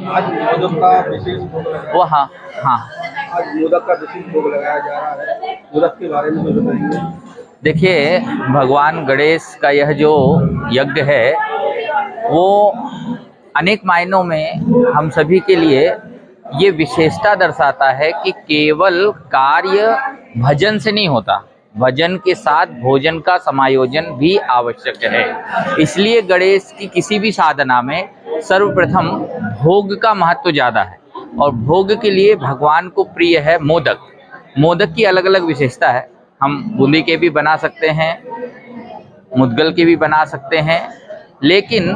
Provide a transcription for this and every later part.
आज मोदक का विशेष भोग लगाया। वो हाँ हाँ। आज मोदक का विशेष भोग लगाया जा रहा है, मोदक के बारे में कुछ बताइए। देखिए, भगवान गणेश का यह जो यज्ञ है वो अनेक मायनों में हम सभी के लिए ये विशेषता दर्शाता है कि केवल कार्य भजन से नहीं होता, भजन के साथ भोजन का समायोजन भी आवश्यक है। इसलिए गणेश की किसी भी साधना में सर्वप्रथम भोग का महत्व ज़्यादा है और भोग के लिए भगवान को प्रिय है मोदक। मोदक की अलग अलग विशेषता है। हम बूंदी के भी बना सकते हैं, मुदगल के भी बना सकते हैं, लेकिन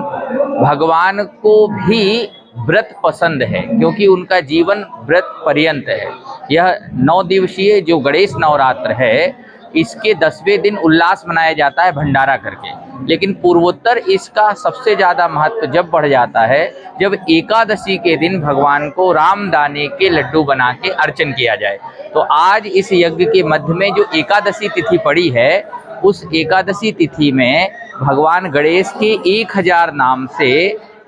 भगवान को भी व्रत पसंद है क्योंकि उनका जीवन व्रत पर्यंत है। यह 9 दिवसीय जो गणेश नवरात्र है, इसके 10वें दिन उल्लास मनाया जाता है भंडारा करके। लेकिन पूर्वोत्तर इसका सबसे ज़्यादा महत्व जब बढ़ जाता है जब एकादशी के दिन भगवान को रामदाने के लड्डू बना के अर्चन किया जाए। तो आज इस यज्ञ के मध्य में जो एकादशी तिथि पड़ी है, उस एकादशी तिथि में भगवान गणेश के 1000 नाम से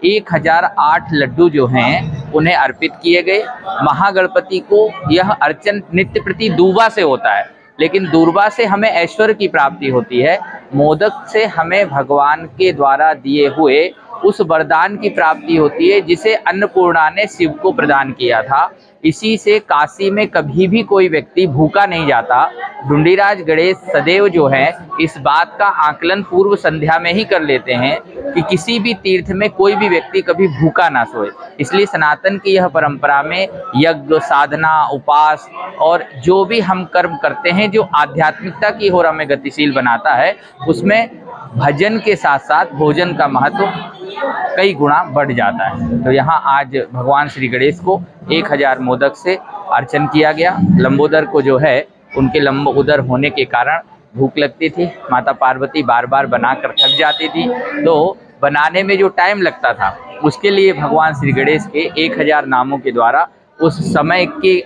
1008 लड्डू जो हैं उन्हें अर्पित किए गए। महागणपति को यह अर्चन नित्य प्रति दूबा से होता है, लेकिन दूर्बा से हमें ऐश्वर्य की प्राप्ति होती है, मोदक से हमें भगवान के द्वारा दिए हुए उस वरदान की प्राप्ति होती है जिसे अन्नपूर्णा ने शिव को प्रदान किया था। इसी से काशी में कभी भी कोई व्यक्ति भूखा नहीं जाता। ढूंढीराज गणेश सदैव जो है इस बात का आकलन पूर्व संध्या में ही कर लेते हैं कि किसी भी तीर्थ में कोई भी व्यक्ति कभी भूखा ना सोए। इसलिए सनातन की यह परंपरा में यज्ञ, साधना, उपास और जो भी हम कर्म करते हैं जो आध्यात्मिकता की ओर हमें गतिशील बनाता है, उसमें भजन के साथ साथ भोजन का महत्व कई गुना बढ़ जाता है। तो यहाँ आज भगवान श्री गणेश को 1000 मोदक से अर्चन किया गया। लंबोदर को जो है उनके लंबोदर होने के कारण भूख लगती थी, माता पार्वती बार बार बनाकर थक जाती थी, तो बनाने में जो टाइम लगता था उसके लिए भगवान श्री गणेश के 1000 नामों के द्वारा उस समय के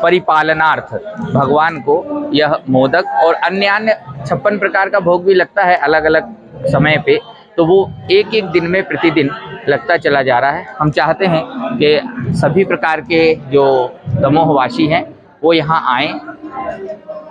परिपालनार्थ भगवान को यह मोदक और अन्य 56 प्रकार का भोग भी लगता है अलग अलग समय पे, तो वो एक एक दिन में प्रतिदिन लगता चला जा रहा है। हम चाहते हैं कि सभी प्रकार के जो दमोहवासी हैं वो यहाँ आएँ,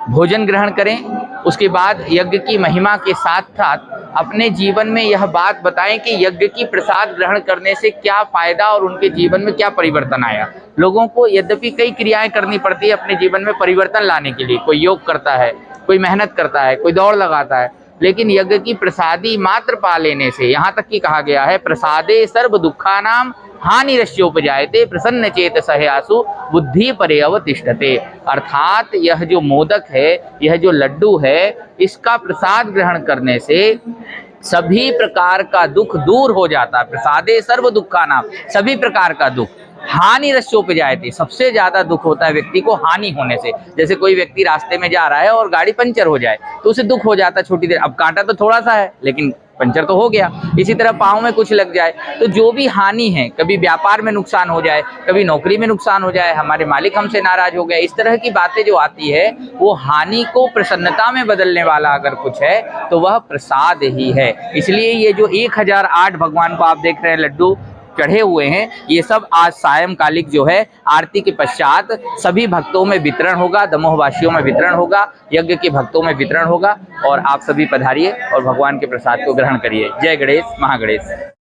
भोजन ग्रहण करें, उसके बाद यज्ञ की महिमा के साथ साथ अपने जीवन में यह बात बताएं कि यज्ञ की प्रसाद ग्रहण करने से क्या फ़ायदा और उनके जीवन में क्या परिवर्तन आया। लोगों को यद्यपि कई क्रियाएं करनी पड़ती है अपने जीवन में परिवर्तन लाने के लिए, कोई योग करता है, कोई मेहनत करता है, कोई दौड़ लगाता है, लेकिन यज्ञ की प्रसादी मात्र पा लेने से, यहाँ तक कि कहा गया है प्रसादे सर्व दुखानाम हानिरस्योपजायते प्रसन्न चेत सहयासु बुद्धि परे अवतिष्ठते। अर्थात यह जो मोदक है, यह जो लड्डू है, इसका प्रसाद ग्रहण करने से सभी प्रकार का दुख दूर हो जाता है। प्रसादे सर्व दुखानाम, सभी प्रकार का दुख। हानि रस्योपजायते, सबसे ज्यादा दुख होता है व्यक्ति को हानि होने से। जैसे कोई व्यक्ति रास्ते में जा रहा है और गाड़ी पंचर हो जाए तो उसे दुख हो जाता है छोटी देर, अब कांटा तो थोड़ा सा है लेकिन पंचर तो हो गया। इसी तरह पाँव में कुछ लग जाए तो जो भी हानि है, कभी व्यापार में नुकसान हो जाए, कभी नौकरी में नुकसान हो जाए, हमारे मालिक हमसे नाराज हो गए, इस तरह की बातें जो आती है वो हानि को प्रसन्नता में बदलने वाला अगर कुछ है तो वह प्रसाद ही है। इसलिए ये जो 1008 भगवान को आप देख रहे हैं लड्डू चढ़े हुए हैं, ये सब आज सायंकालिक जो है आरती के पश्चात सभी भक्तों में वितरण होगा, दमोहवासियों में वितरण होगा, यज्ञ के भक्तों में वितरण होगा और आप सभी पधारिए और भगवान के प्रसाद को ग्रहण करिए। जय गणेश, महागणेश।